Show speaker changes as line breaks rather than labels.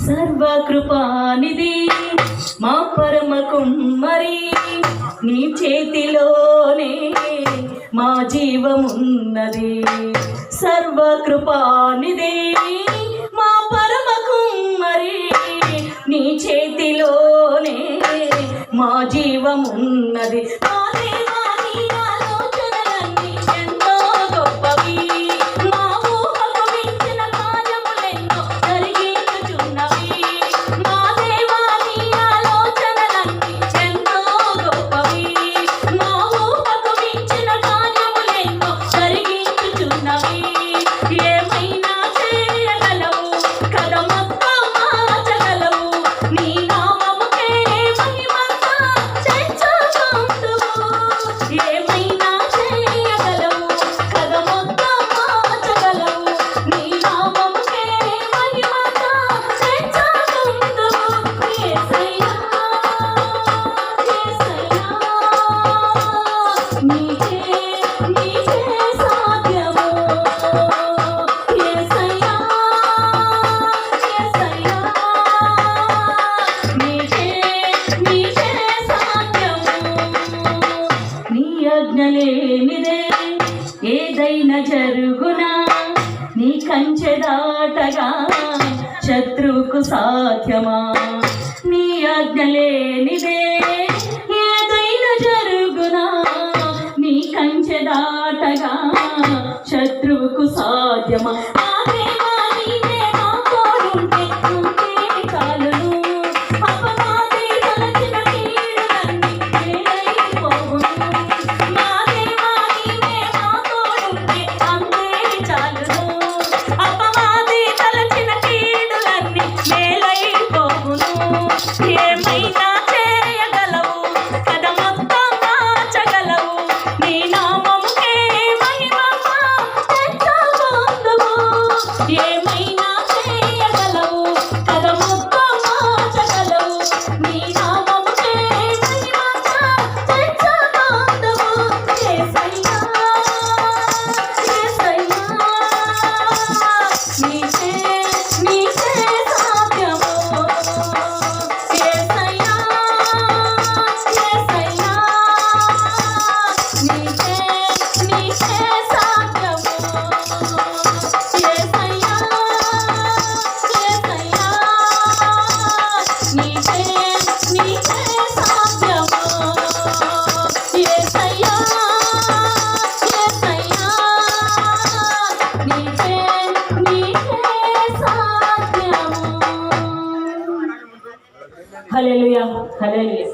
సర్వకృపానిధి మా పరమ కుమ్మరి, నీ చేతిలోనే మా జీవమున్నది. సర్వకృపానిధి మా పరమ కుమ్మరి, నీ చేతిలోనే మా జీవమున్నది. లేనిదే ఏదైనా జరుగునా, నీ కంచె దాటగా శత్రువుకు సాధ్యమా? నీ ఆజ్ఞ లేనిదే ఏదైనా జరుగునా, నీ కంచె దాటగా శత్రువుకు సాధ్యమా? హల్లెలూయా, హల్లెలూయా.